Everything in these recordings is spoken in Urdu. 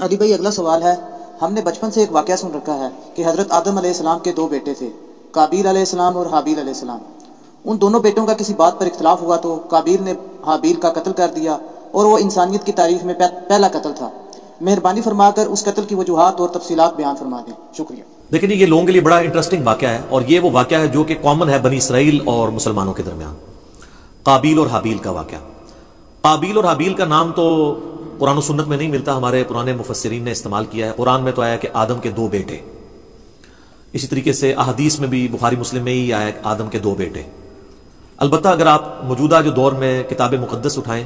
علی بھائی اگلا سوال ہے، ہم نے بچپن سے ایک واقعہ سن رکھا ہے کہ حضرت آدم علیہ السلام کے دو بیٹے تھے، قابیل علیہ السلام اور حابیل علیہ السلام۔ ان دونوں بیٹوں کا کسی بات پر اختلاف ہوا تو قابیل نے حابیل کا قتل کر دیا اور وہ انسانیت کی تاریخ میں پہلا قتل تھا۔ مہربانی فرما کر اس قتل کی وجوہات اور تفصیلات بیان فرما دیں، شکریہ۔ دیکھیں جی، یہ لوگوں کے لیے بڑا انٹرسٹنگ واقعہ ہے، اور یہ وہ واقعہ ہے جو کہ کامن ہے بنی اسرائیل اور مسلمانوں کے درمیان، قابیل اور حابیل کا واقعہ۔ قابیل اور حابیل کا نام تو قرآن و سنت میں نہیں ملتا، ہمارے پرانے مفسرین نے استعمال کیا ہے۔ قرآن میں تو آیا کہ آدم کے دو بیٹے، اسی طریقے سے احادیث میں بھی بخاری مسلم میں ہی آیا کہ آدم کے دو بیٹے۔ البتہ اگر آپ موجودہ جو دور میں کتاب مقدس اٹھائیں،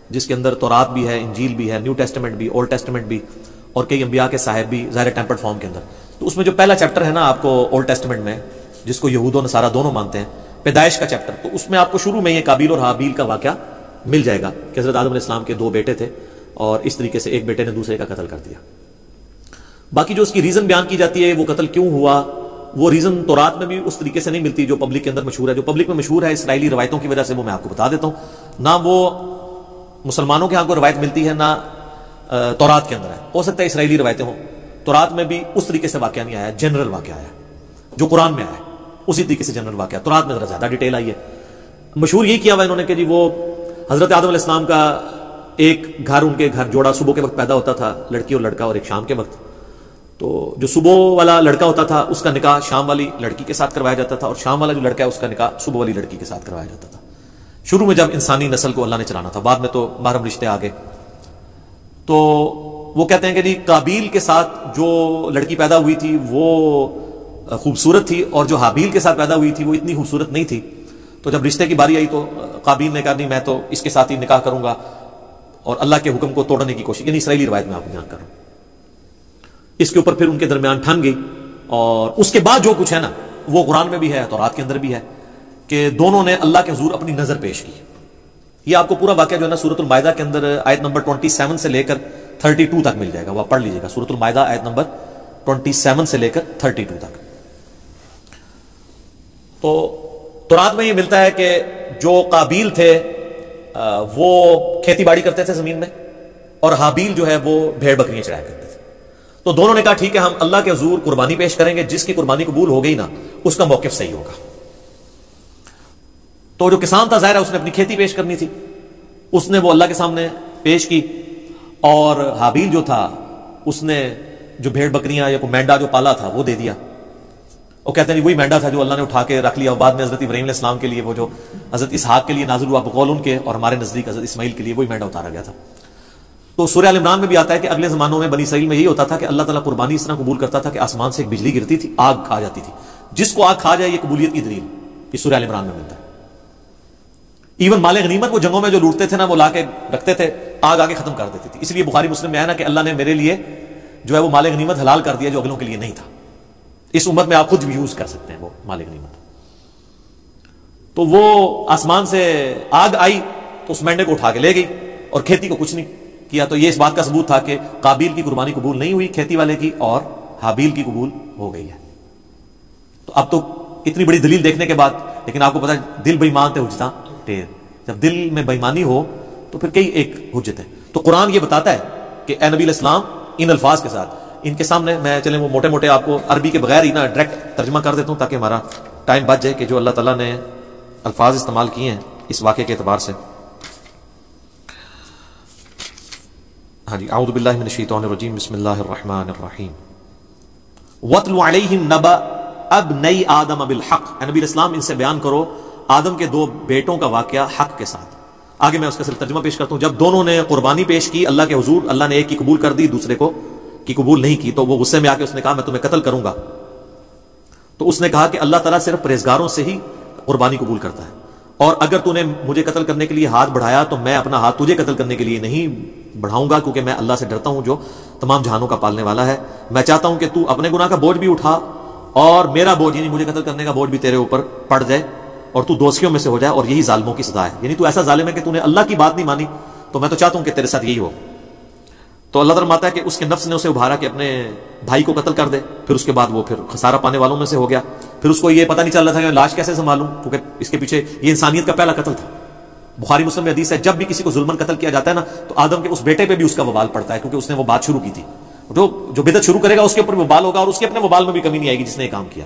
جس کے اندر تورات بھی ہے، انجیل بھی ہے، نیو ٹیسٹمنٹ بھی، اولڈ ٹیسٹمنٹ بھی، اور کئی انبیاء کے صاحب بھی ظاہر ٹیمپرڈ فارم کے اندر، تو اس میں جو پہلا چیپٹر ہے نا آپ کو اولڈ ٹیسٹمنٹ میں، جس کو یہود و نصارہ دونوں مانتے ہیں، پیدائش کا چیپٹر، تو اس میں آپ کو شروع میں یہ قابیل اور حابیل کا واقعہ مل جائے گا کہ حضرت آدم علیہ السلام کے دو بیٹے تھے اور اس طریقے سے ایک بیٹے نے دوسرے کا قتل کر دیا۔ باقی جو اس کی ریزن بیان کی جاتی ہے وہ قتل کیوں ہوا، وہ ریزن تورات میں بھی اس طریقے سے نہیں ملتی جو پبلک کے اندر مشہور ہے۔ جو پبلک میں مشہور ہے اسرائیلی روایتوں کی وجہ سے وہ میں آپ کو بتا دیتا ہوں، نہ وہ مسلمانوں کے ہاں کو روایت ملتی ہے، نہ تورات کے اندر ہے۔ ہو سکتا ہے اسرائیلی روایتیں ہوں، تورات میں بھی اس طریقے سے واقعہ نہیں آیا، جنرل واقعہ آیا جو قرآن میں آیا اسی طریقے سے جنرل واقعہ۔ تورات میں ذرا زیادہ ڈیٹیل آئی ہے۔ مشہور یہی کیا ہوا انہوں نے کہ جی وہ حضرت آدم علیہ السلام کا ایک گھر، ان کے گھر جوڑا صبح کے وقت پیدا ہوتا تھا، لڑکی اور لڑکا، اور ایک شام کے وقت۔ تو جو صبح والا لڑکا ہوتا تھا اس کا نکاح شام والی لڑکی کے ساتھ کروایا جاتا تھا، اور شام والا جو لڑکا ہے اس کا نکاح صبح والی لڑکی کے ساتھ کروایا جاتا تھا، شروع میں جب انسانی نسل کو اللہ نے چلانا تھا۔ بعد میں تو محرم رشتے آ گئے۔ تو وہ کہتے ہیں کہ جی قابیل کے ساتھ جو لڑکی پیدا ہوئی تھی وہ خوبصورت تھی، اور جو حابیل کے ساتھ پیدا ہوئی تھی وہ اتنی خوبصورت نہیں تھی۔ تو جب رشتے کی باری آئی تو قابیل نے کہا نہیں، میں تو اس کے ساتھ ہی نکاح کروں گا، اور اللہ کے حکم کو توڑنے کی کوشش، یعنی اسرائیلی روایت میں آپ کو بیان کر رہا ہوں۔ اس کے اوپر پھر ان کے درمیان ٹھن گئی، اور اس کے بعد جو کچھ ہے نا وہ قرآن میں بھی ہے، تورات کے اندر بھی ہے، کہ دونوں نے اللہ کے حضور اپنی نظر پیش کی۔ یہ آپ کو پورا واقعہ جو ہے نا سورۃ المائدہ کے اندر آیت نمبر 27 سے لے کر 32 تک مل جائے گا، وہ پڑھ لیجیے گا، سورۃ المائدہ آیت نمبر 27 سے لے کر 32 تک۔ تو تورات میں یہ ملتا ہے کہ جو قابیل تھے وہ کھیتی باڑی کرتے تھے زمین میں، اور حابیل جو ہے وہ بھیڑ بکریاں چرایا کرتے تھے۔ تو دونوں نے کہا ٹھیک ہے ہم اللہ کے حضور قربانی پیش کریں گے، جس کی قربانی قبول ہو گئی نا اس کا موقف صحیح ہوگا۔ تو جو کسان تھا ظاہر ہے اس نے اپنی کھیتی پیش کرنی تھی، اس نے وہ اللہ کے سامنے پیش کی، اور حابیل جو تھا اس نے جو بھیڑ بکریاں یا کوئی مینڈا جو پالا تھا وہ دے دیا۔ وہ کہتے ہیں وہی مینڈا تھا جو اللہ نے اٹھا کے رکھ لیا، اور بعد میں حضرت ابراہیم علیہ السلام کے لیے وہ جو حضرت اسحاق کے لیے نازل ہوا بقول ان کے، اور ہمارے نزدیک حضرت اسماعیل کے لیے وہی مینڈا اتارا گیا تھا۔ تو سورہ ال عمران میں بھی آتا ہے کہ اگلے زمانوں میں بنی اسرائیل میں یہی ہوتا تھا کہ اللہ تعالیٰ قربانی اس طرح قبول کرتا تھا کہ آسمان سے ایک بجلی گرتی تھی، آگ کھا جاتی تھی، جس کو آگ کھا جائے یہ قبولیت کی دلیل، یہ سورہ ال عمران میں ملتا ہے۔ ایون مال غنیمت وہ جنگوں میں جو لوٹتے تھے نا وہ لا کے رکھتے تھے، آگ آگے ختم کر دیتی تھی۔ اس لیے بخاری مسلم میں ہے نا کہ اللہ نے میرے لیے جو ہے وہ مال غنیمت حلال کر دیا جو اگلوں کے لیے نہیں تھا۔ اس امت میں آپ خود بھی یوز کر سکتے ہیں وہ مال غنیمت۔ تو وہ آسمان سے آگ آئی تو اس مینڈے کو اٹھا کے لے گئی، اور کھیتی کو کچھ نہیں کیا۔ تو یہ اس بات کا ثبوت تھا کہ قابیل کی قربانی قبول نہیں ہوئی کھیتی والے کی، اور حابیل کی قبول ہو گئی ہے۔ تو اب تو اتنی بڑی دلیل دیکھنے کے بعد، لیکن آپ کو پتا ہے دل بےایمان تھے حجتاں ٹھیر، جب دل میں بےایمانی ہو تو پھر کئی ایک حجت ہے۔ تو قرآن یہ بتاتا ہے کہ اے نبی علیہ السلام ان الفاظ کے ساتھ ان کے سامنے، میں چلیں وہ موٹے موٹے آپ کو عربی کے بغیر ہی نا ڈائریکٹ ترجمہ کر دیتا ہوں تاکہ ہمارا ٹائم بچ جائے، کہ جو اللہ تعالیٰ نے الفاظ استعمال کیے ہیں اس واقعے کے اعتبار سے۔ ہاں جی، اعوذ باللہ من الشیطان الرجیم، بسم اللہ الرحمن الرحیم۔ وَاتْلُ عَلَيْهِمْ نَبَأَ ابْنَيْ آدَمَ بِالْحَقِّ، اے نبی علیہ السلام ان سے بیان کرو آدم کے دو بیٹوں کا واقعہ حق کے ساتھ۔ آگے میں اس کا صرف ترجمہ پیش کرتا ہوں۔ جب دونوں نے قربانی پیش کی اللہ کے حضور، اللہ نے ایک کی قبول کر دی، دوسرے کو کی قبول نہیں کی، تو وہ غصے میں آ کے اس نے کہا میں تمہیں قتل کروں گا۔ تو اس نے کہا کہ اللہ تعالیٰ صرف پرہیزگاروں سے ہی قربانی قبول کرتا ہے، اور اگر تو نے مجھے قتل کرنے کے لیے ہاتھ بڑھایا تو میں اپنا ہاتھ تجھے قتل کرنے کے لیے نہیں بڑھاؤں گا، کیونکہ میں اللہ سے ڈرتا ہوں جو تمام جہانوں کا پالنے والا ہے۔ میں چاہتا ہوں کہ تو اپنے گناہ کا بوجھ بھی اٹھا، اور میرا بوجھ یعنی مجھے قتل کرنے کا بوجھ بھی تیرے اوپر پڑ جائے، اور تو دوستیوں میں سے ہو جائے، اور یہی ظالموں کی سزا ہے۔ یعنی تو ایسا ظالم ہے کہ تو نے اللہ کی بات نہیں مانی، تو میں تو چاہتا ہوں کہ تیرے ساتھ یہی ہو۔ تو اللہ تعالیٰ فرماتا ہے کہ اس کے نفس نے اسے ابھارا کہ اپنے بھائی کو قتل کر دے، پھر اس کے بعد وہ پھر خسارہ پانے والوں میں سے ہو گیا۔ پھر اس کو یہ پتہ نہیں چل رہا تھا کہ لاش کیسے سنبھالوں، کیونکہ اس کے پیچھے یہ انسانیت کا پہلا قتل تھا، بخاری مسلم میں حدیث ہے جب بھی کسی کو ظلمن قتل کیا جاتا ہے نا تو آدم کے اس بیٹے پہ بھی اس کا وبال پڑتا ہے، کیونکہ اس نے وہ بات شروع کی تھی. جو بدعت شروع کرے گا اس کے اوپر وبال ہوگا، اور اس کے اپنے وبال میں بھی کمی نہیں آئے گی جس نے یہ کام کیا.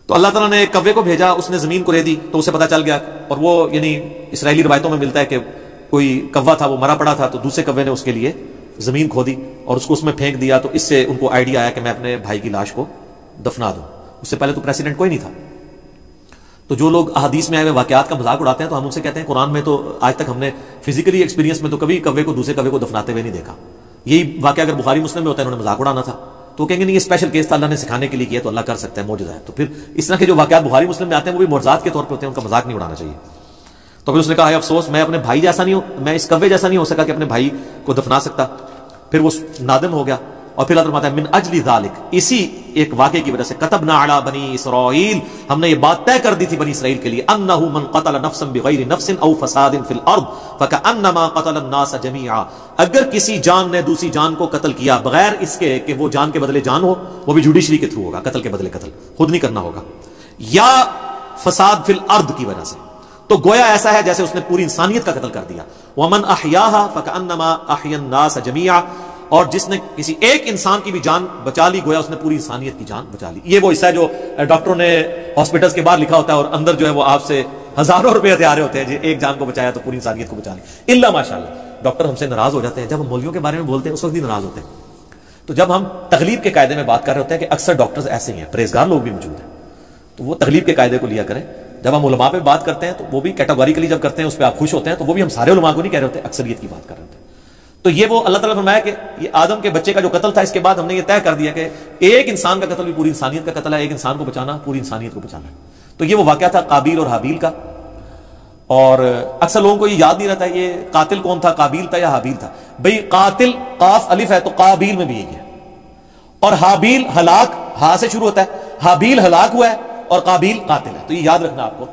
تو اللہ تعالیٰ نے کوے کو بھیجا، اس نے زمین کو ریدی تو اسے پتا چل گیا. اور وہ یعنی اسرائیلی روایتوں میں ملتا ہے کہ کوئی کوا تھا وہ مرا پڑا تھا، تو دوسرے کوے نے اس کے لیے زمین کھودی اور اس کو اس میں پھینک دیا. تو اس سے ان کو آئیڈیا آیا کہ میں اپنے بھائی کی لاش کو دفنا دوں. اس سے پہلے تو پریسیڈنٹ کوئی نہیں تھا. تو جو لوگ احادیث میں آئے ہوئے واقعات کا مذاق اڑاتے ہیں تو ہم ان سے کہتے ہیں قرآن میں تو آج تک ہم نے فزیکلی ایکسپیرینس میں تو کبھی کوے کو دوسرے کوے کو دفناتے ہوئے نہیں دیکھا. یہی واقعہ اگر بخاری مسلم میں ہوتا ہے انہوں نے مذاق اڑانا تھا تو کہیں گے نہیں یہ اسپیشل کیس تھا، اللہ نے سکھانے کے لیے کیا تو اللہ کر سکتا ہے، معجزہ ہے. تو پھر اس طرح کے جو واقعات بخاری مسلم میں آتے ہیں وہ بھی معجزات کے طور پہ ہوتے ہیں، ان کا مذاق نہیں اڑانا چاہیے. تو پھر اس نے کہا ہے افسوس میں اپنے بھائی جیسا نہیں ہوں، میں اس کوے جیسا نہیں ہو سکا کہ اپنے بھائی کو دفنا سکتا. پھر وہ نادم ہو گیا اور پھر اللہ فرماتا ہے من اجل ذالک، اسی ایک واقعے کی وجہ سے کتبنا علی بنی اسرائیل، ہم نے یہ بات طے کر دی تھی بنی اسرائیل کے لیے، انہ من قتل نفسا بغیر نفس او فساد فی الارض فکأنما قتل الناس جميعا، اگر کسی جان نے دوسری جان کو قتل کیا بغیر اس کے کہ وہ جان کے بدلے جان ہو، وہ بھی جوڈیشری کے تھرو ہوگا، قتل کے بدلے قتل خود نہیں کرنا ہوگا، یا فساد فی الارض کی وجہ سے، تو گویا ایسا ہے جیسے اس نے پوری انسانیت کا قتل کر دیا. ومن احیاها فکأنما احیا الناس جميعا، اور جس نے کسی ایک انسان کی بھی جان بچا لی گویا اس نے پوری انسانیت کی جان بچا لی. یہ وہ حصہ ہے جو ڈاکٹروں نے ہاسپٹلس کے باہر لکھا ہوتا ہے اور اندر جو ہے وہ آپ سے ہزاروں روپے ہتھیارے ہوتے ہیں جی ایک جان کو بچایا تو پوری انسانیت کو بچا لی. الا ماشاءاللہ ڈاکٹر ہم سے ناراض ہو جاتے ہیں جب ہم مولویوں کے بارے میں بولتے ہیں، اس وقت بھی ناراض ہوتے ہیں. تو جب ہم تغلیب کے قاعدے میں بات کر رہے ہوتے ہیں کہ اکثر ڈاکٹرز ایسے ہی ہیں، پرہیزگار لوگ بھی موجود ہیں، تو وہ تغلیب کے قاعدے کو لیا کریں. جب ہم علماء پہ بات کرتے ہیں تو وہ بھی کیٹاگوریکلی جب کرتے ہیں اس پہ آپ خوش ہوتے ہیں، تو وہ بھی ہم سارے علماء کو نہیں کہہ رہے ہوتے، اکثریت کی بات کر رہے ہوتے ہیں. تو یہ وہ اللہ تعالیٰ نے فرمایا کہ یہ آدم کے بچے کا جو قتل تھا اس کے بعد ہم نے یہ طے کر دیا کہ ایک انسان کا قتل بھی پوری انسانیت کا قتل ہے، ایک انسان کو بچانا پوری انسانیت کو بچانا ہے. تو یہ وہ واقعہ تھا قابیل اور حابیل کا. اور اکثر لوگوں کو یہ یاد نہیں رہتا یہ قاتل کون تھا، قابیل تھا یا حابیل تھا. بھئی قاتل قاف الف ہے تو قابیل میں بھی یہی ہے، اور حابیل ہلاک ہا سے شروع ہوتا ہے، حابیل ہلاک ہوا ہے اور قابیل قاتل ہے. تو یہ یاد رکھنا آپ کو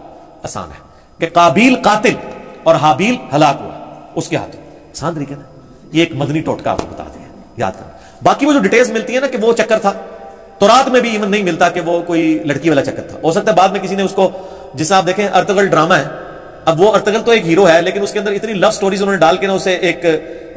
آسان ہے کہ قابیل قاتل اور حابیل ہلاک ہوا اس کے ہاتھوں. آسان طریقے نا، یہ ایک مدنی ٹوٹکا آپ کو بتا دیا یاد کرنا. باقی وہ جو ڈیٹیلز ملتی ہے نا کہ وہ چکر تھا، تورات میں بھی ایون نہیں ملتا کہ وہ کوئی لڑکی والا چکر تھا. ہو سکتا ہے بعد میں کسی نے اس کو، جس آپ دیکھیں ارتغل ڈرامہ ہے، اب وہ ارتغل تو ایک ہیرو ہے لیکن اس کے اندر اتنی لو سٹوریز انہوں نے ڈال کے نا اسے ایک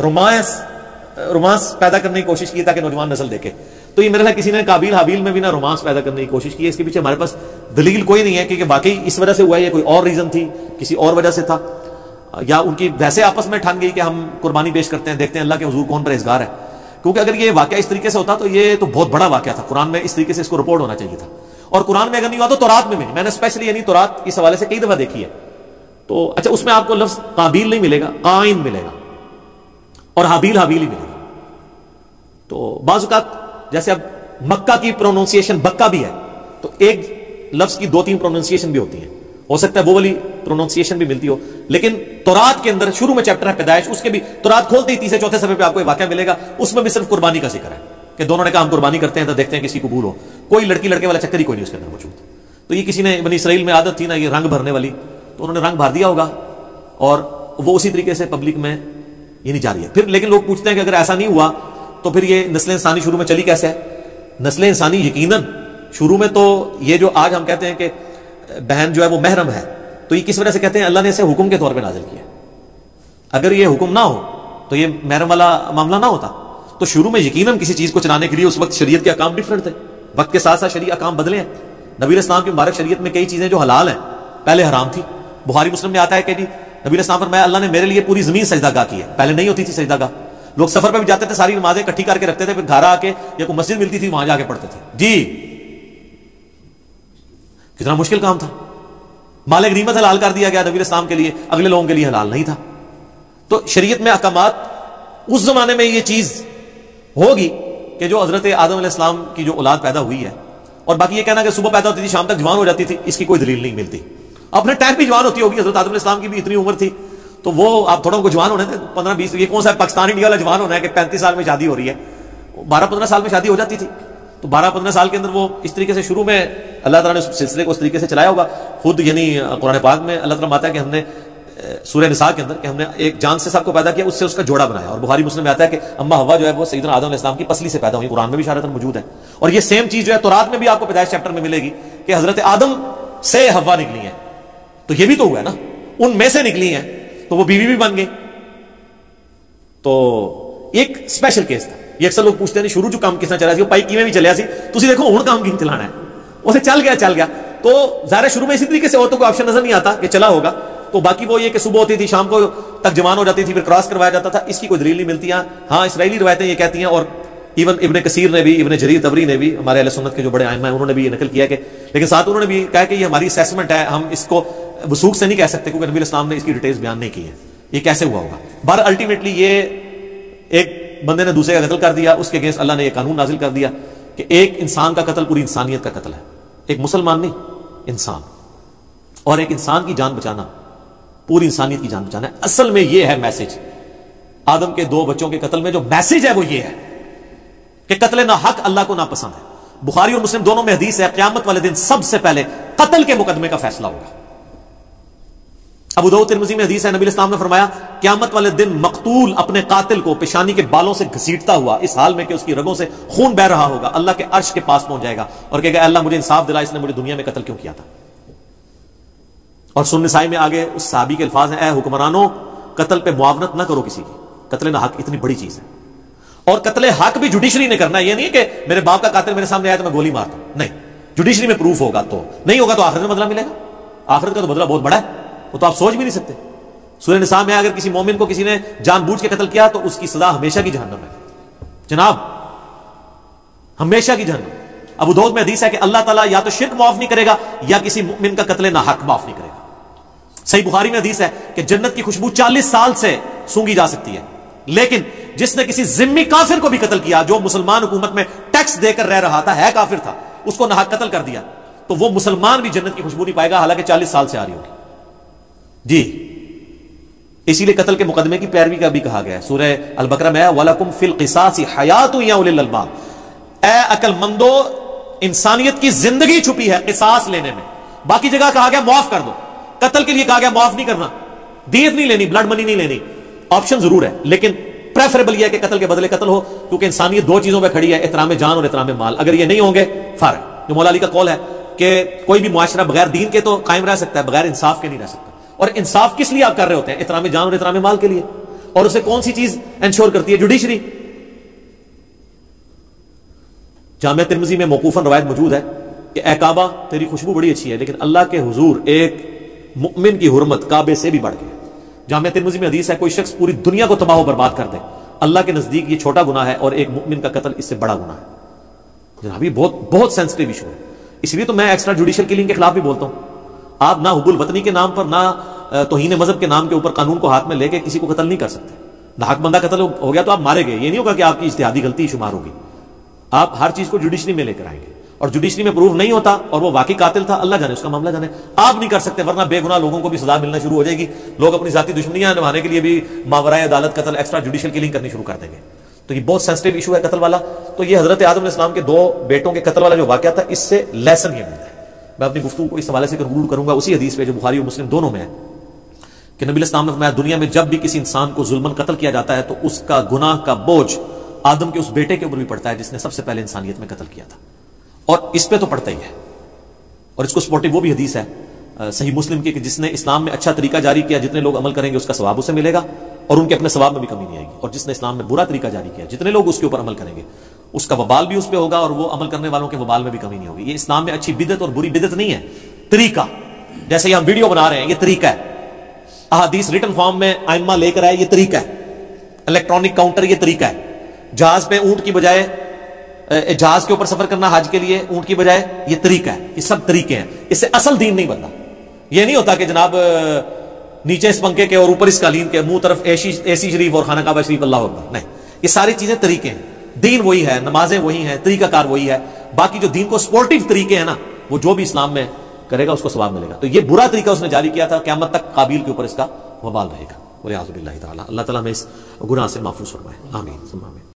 رومانس پیدا کرنے کی کوشش کی تاکہ نوجوان نسل دیکھے. تو یہ میرا خیال کسی نے قابیل حابیل میں بھی نا رومانس پیدا کرنے کی کوشش کی ہے. اس کے پیچھے ہمارے پاس دلیل کوئی نہیں ہے کہ واقعی اس وجہ سے ہوا ہے یا کوئی اور ریزن تھی، کسی اور وجہ سے تھا، یا ان کی ویسے آپس میں ٹھان گئی کہ ہم قربانی پیش کرتے ہیں، دیکھتے ہیں اللہ کے حضور کون پرہیزگار ہے. کیونکہ اگر یہ واقعہ اس طریقے سے ہوتا تو یہ تو بہت بڑا واقعہ تھا، قرآن میں اس طریقے سے اس کو رپورٹ ہونا چاہیے تھا. اور قرآن میں اگر نہیں ہوا تو تورات میں بھی نہیں. میں نے اسپیشلی یعنی تورات اس حوالے سے کئی دفعہ دیکھی ہے. تو اچھا اس میں آپ کو لفظ قابیل نہیں ملے گا، قائن ملے گا، اور حابیل حابیل ہی ملے گا. تو بعض اوقات جیسے اب مکہ کی پروننسیشن بکہ بھی ہے تو ایک لفظ کی 2-3 پروننسیشن بھی ہوتی ہیں، ہو سکتا ہے وہ والی پروننسیشن بھی ملتی ہو. لیکن تورات کے اندر شروع میں چیپٹر ہے پیدائش، اس کے بھی تورات کھولتے ہی 3-4 صفحے پہ آپ کو ایک واقعہ ملے گا، اس میں بھی صرف قربانی کا ذکر ہے کہ دونوں نے کہا ہم قربانی کرتے ہیں تو دیکھتے ہیں کسی قبول ہو. کوئی لڑکی لڑکے والا چکر ہی کوئی نہیں اس کے اندر موجود. تو یہ کسی نے بنی اسرائیل میں عادت تھی نا یہ رنگ بھرنے والی، تو انہوں نے رنگ بھر دیا ہوگا اور وہ اسی طریقے سے پبلک میں یہ نہیں جاری ہے. پھر لیکن لوگ پوچھتے ہیں کہ اگر ایسا نہیں ہوا تو پھر یہ نسل انسانی شروع میں چلی کیسے ہے؟ نسل انسانی یقیناً شروع میں تو یہ جو آج ہم کہتے ہیں کہ بہن جو ہے وہ محرم ہے، تو یہ کس وجہ سے کہتے ہیں؟ اللہ نے اسے حکم کے طور پہ نازل کیا. اگر یہ حکم نہ ہو تو یہ محرم والا معاملہ نہ ہوتا. تو شروع میں یقیناً کسی چیز کو چلانے کے لیے اس وقت شریعت کے احکام ڈفرنٹ تھے، وقت کے ساتھ ساتھ شریعت احکام بدلے ہیں. نبی علیہ السلام کی مبارک شریعت میں کئی چیزیں جو حلال ہیں پہلے حرام تھی. بخاری مسلم میں آتا ہے کہ جی نبی علیہ السلام فرمایا اللہ نے میرے لیے پوری زمین سجدہ گاہ کی ہے، پہلے نہیں ہوتی تھی سجدہ گاہ. لوگ سفر پہ بھی جاتے تھے ساری نمازیں اکٹھی کر کے رکھتے تھے، پھر گھر آ کے یا کوئی مسجد ملتی تھی وہاں جا کے پڑھتے تھے. جی کتنا مشکل کام تھا. مال غنیمت حلال کر دیا گیا نبی علیہ السلام کے لیے، اگلے لوگوں کے لیے حلال نہیں تھا. تو شریعت میں احکامات اس زمانے میں یہ چیز ہوگی کہ جو حضرت آدم علیہ السلام کی جو اولاد پیدا ہوئی ہے، اور باقی یہ کہنا کہ صبح پیدا ہوتی تھی شام تک جوان ہو جاتی تھی، اس کی کوئی دلیل نہیں ملتی. اپنے ٹائم بھی جوان ہوتی ہوگی، حضرت آدم علیہ السلام کی بھی اتنی عمر تھی تو وہ آپ تھوڑا ان کو جوان ہونے تھے 15-20. یہ کون سا پاکستان انڈیا والا جوان ہونا ہے کہ 35 سال میں شادی ہو رہی ہے؟ 12-15 سال میں شادی ہو جاتی تھی. تو 12-15 سال کے اندر وہ اس طریقے سے شروع میں اللہ تعالیٰ نے اس سلسلے کو اس طریقے سے چلایا ہوگا. خود یعنی قرآن پاک میں اللہ تعالیٰ آتا ہے کہ ہم نے سورہ نساء کے اندر کہ ہم نے ایک جان سے سب کو پیدا کیا، اس سے اس کا جوڑا بنایا. اور بخاری مسلم میں آتا ہے کہ اما ہوا جو ہے وہ سیدنا آدم علیہ السلام کی پسلی سے پیدا ہوئی. قرآن میں بھی اشارتاً موجود ہے. اور یہ سیم چیز جو ہے تورات میں بھی آپ کو پیدائش چیپٹر میں ملے گی کہ حضرت آدم سے ہوا نکلی ہے. تو یہ بھی تو ہوا ہے نا. ان میں سے نکلی ہیں تو وہ بیوی بھی بن گئی. تو ایک اسپیشل کیس تھا. یہ اکثر لوگ پوچھتے ہیں شروع جو کام کس طرح چلا سی وہ پائک میں بھی چلیا سی تسی دیکھو ہن کام کیوں چلانا ہے, اسے چل گیا. تو ظاہر شروع میں اسی طریقے سے عورتوں کو آپشن نظر نہیں آتا کہ چلا ہوگا, تو باقی وہ یہ کہ صبح ہوتی تھی شام کو تک جوان ہو جاتی تھی پھر کراس کروایا جاتا تھا. اس کی کوئی دلیل نہیں ملتی. ہاں اسرائیلی روایتیں یہ کہتی ہیں, اور ایون ابن کثیر نے بھی, ابن جریر طبری نے بھی, ہمارے اہل سنت کے جو بڑے ائمہ ہیں انہوں نے بھی یہ نقل کیا کہ, لیکن ساتھ انہوں نے بھی کہا کہ یہ ہماری اسیسمنٹ ہے, ہم اس کو وثوق سے نہیں کہہ سکتے کیونکہ نبی اسلام نے اس کی ڈیٹیلز بیان نہیں کی ہے یہ کیسے ہوا ہوگا. بہر الٹیمیٹلی یہ ایک بندے نے دوسرے کا قتل کر دیا, اس کے اگینسٹ اللہ نے یہ قانون نازل کر دیا کہ ایک انسان کا قتل پوری انسانیت کا قتل ہے, ایک مسلمان نہیں انسان, اور ایک انسان کی جان بچانا پوری انسانیت کی جان بچانا ہے. اصل میں یہ ہے میسج آدم کے 2 بچوں کے قتل میں, جو میسج ہے وہ یہ ہے کہ قتل نہ حق اللہ کو ناپسند ہے. بخاری اور مسلم دونوں میں حدیث ہے قیامت والے دن سب سے پہلے قتل کے مقدمے کا فیصلہ ہوگا. ابو داؤد ترمذی میں حدیث ہے, نبی اسلام نے فرمایا قیامت والے دن مقتول اپنے قاتل کو پیشانی کے بالوں سے گھسیٹتا ہوا اس حال میں کہ اس کی رگوں سے خون بہ رہا ہوگا, اللہ کے عرش کے پاس پہنچ جائے گا اور کہے گا اللہ مجھے انصاف دلا, اس نے مجھے دنیا میں قتل کیوں کیا تھا. اور سنن نسائی میں آگے اس صحابی کے الفاظ ہیں, اے حکمرانوں قتل پہ معاونت نہ کرو کسی کی, قتل نہ حق اتنی بڑی چیز ہے. اور قتل حق بھی جوڈیشری نے کرنا ہے, یہ نہیں کہ میرے باپ کا قاتل میرے سامنے آیا تو میں گولی مارتا ہوں, نہیں, جوڈیشری میں پروف ہوگا تو, نہیں ہوگا تو آخرت میں بدلہ ملے گا. آخرت کا تو بدلہ بہت بڑا ہے, وہ تو آپ سوچ بھی نہیں سکتے. سورہ نساء میں اگر کسی مومن کو کسی نے جان بوجھ کے قتل کیا تو اس کی سزا ہمیشہ کی جہنم ہے جناب, ہمیشہ کی جہنم. ابو داؤد میں حدیث ہے کہ اللہ تعالیٰ یا تو شرک معاف نہیں کرے گا یا کسی مومن کا قتل نہ حق معاف نہیں کرے گا. صحیح بخاری میں حدیث ہے کہ جنت کی خوشبو 40 سال سے سونگی جا سکتی ہے, لیکن جس نے کسی ذمہ کافر کو بھی قتل کیا, جو مسلمان حکومت میں ٹیکس دے کر رہ رہا تھا, ہے کافر تھا, اس کو نہ حق قتل کر دیا, تو وہ مسلمان بھی جنت کی خوشبو نہیں پائے گا حالانکہ 40 سال سے آ رہی ہوگی. جی اسی لیے قتل کے مقدمے کی پیروی کا بھی کہا گیا ہے. سورہ البقرہ میں وَلَكُمْ فِي الْقِصَاصِ حَيَاتٌ يَا أُولِي الْأَلْبَابِ, اے عقل مندو انسانیت کی زندگی چھپی ہے قصاص لینے میں. باقی جگہ کہا گیا معاف کر دو, قتل کے لیے کہا گیا معاف نہیں کرنا, دیت نہیں لینی, بلڈ منی نہیں لینی. آپشن ضرور ہے لیکن پریفریبل یہ ہے کہ قتل کے بدلے قتل ہو, کیونکہ انسانیت 2 چیزوں پہ کھڑی ہے, احترام جان اور احترام مال. اگر یہ نہیں ہوں گے فرق, جو مولا علی کا قول ہے کہ کوئی بھی معاشرہ بغیر دین کے تو قائم رہ سکتا ہے, بغیر انصاف کے نہیں رہ سکتا. اور انصاف کس لیے آپ کر رہے ہوتے ہیں؟ احترام جان اور احترام مال کے لیے. اور اسے کون سی چیز انشور کرتی ہے؟ جوڈیشری. جامع ترمذی میں موقوفاً روایت موجود ہے کہ اے کعبہ تیری خوشبو بڑی اچھی ہے, لیکن اللہ کے حضور ایک مؤمن کی حرمت کعبے سے بھی بڑھ گئی. جامع ترمذی میں حدیث ہے کوئی شخص پوری دنیا کو تباہ و برباد کر دے, اللہ کے نزدیک یہ چھوٹا گناہ ہے اور ایک مؤمن کا قتل اس سے بڑا گناہ ہے. جناب یہ بہت سینسٹیو ایشو ہے, اس لیے تو میں ایکسٹرا جوڈیشل کلنگ کے خلاف بھی بولتا ہوں. آپ نہ حب الوطنی کے نام پر نہ توہین مذہب کے نام کے اوپر قانون کو ہاتھ میں لے کے کسی کو قتل نہیں کر سکتے. نہ حق بندہ قتل ہو گیا تو آپ مارے گئے, یہ نہیں ہوگا کہ آپ کی اجتہادی غلطی شمار ہوگی. آپ ہر چیز کو جوڈیشری میں لے کر آئیں گے, اور جوڈیشری میں پروف نہیں ہوتا اور وہ واقعی قاتل تھا, اللہ جانے اس کا معاملہ جانے, آپ نہیں کر سکتے, ورنہ بے گناہ لوگوں کو بھی سزا ملنا شروع ہو جائے گی. لوگ اپنی ذاتی دشمنیاں نبھانے کے لیے بھی ماورائے عدالت قتل ایکسٹرا جوڈیشل کلنگ کرنی شروع کر دیں گے. تو یہ بہت سینسٹیو ایشو ہے قتل والا. تو یہ حضرت آدم علیہ السلام کے 2 بیٹوں کے قتل والا جو واقعہ تھا, اس سے لیسن یہ ملتا ہے. میں اپنی گفتگو کو اس حوالے سے کنکلوڈ کروں گا اسی حدیث پہ جو بخاری اور مسلم دونوں میں ہے کہ نبی الاسلام نے فرمایا دنیا میں جب بھی کسی انسان کو ظلماً قتل کیا جاتا ہے تو اس کا گناہ کا بوجھ آدم کے اس بیٹے کے اوپر بھی پڑتا ہے جس نے سب سے پہلے انسانیت میں قتل کیا تھا, اور اس پہ تو پڑتا ہی ہے. اور اس کو سپورٹنگ وہ بھی حدیث ہے صحیح مسلم کی کہ جس نے اسلام میں اچھا طریقہ جاری کیا, جتنے لوگ عمل کریں گے اس کا ثواب اسے ملے گا اور ان کے اپنے ثواب میں بھی کمی نہیں آئے گی. اور جس نے اسلام میں برا طریقہ جاری کیا, جتنے لوگ اس کے اوپر عمل کریں گے اس کا وبال بھی اس پہ ہوگا اور وہ عمل کرنے والوں کے وبال میں بھی کمی نہیں ہوگی. یہ اسلام میں اچھی بدعت اور بری بدعت نہیں ہے, طریقہ. جیسے یہ ہم ویڈیو بنا رہے ہیں, یہ طریقہ ہے. احادیث ریٹن فارم میں ائمہ لے کر آئے, یہ طریقہ ہے. الیکٹرانک کاؤنٹر, یہ طریقہ ہے. جہاز پہ اونٹ کی بجائے جہاز کے اوپر سفر کرنا حج کے لیے اونٹ کی بجائے, یہ طریقہ ہے. یہ سب طریقے ہیں, اس سے اصل دین نہیں بنتا. یہ نہیں ہوتا کہ جناب نیچے اس پنکھے کے اور اوپر اس قالین کے, منہ طرف اے سی شریف اور خانہ کعبہ شریف, اللہ اکبر. نہیں, یہ ساری چیزیں طریقے ہیں. دین وہی ہے, نمازیں وہی ہیں, طریقہ کار وہی ہے. باقی جو دین کو سپورٹیو طریقے ہیں نا, وہ جو بھی اسلام میں کرے گا اس کو ثواب ملے گا. تو یہ برا طریقہ اس نے جاری کیا تھا, قیامت تک قابیل کے اوپر اس کا وبال رہے گا. والعیاذ باللہ تعالی. اللہ تعالیٰ ہمیں اس گناہ سے محفوظ فرمائے. آمین ثم آمین.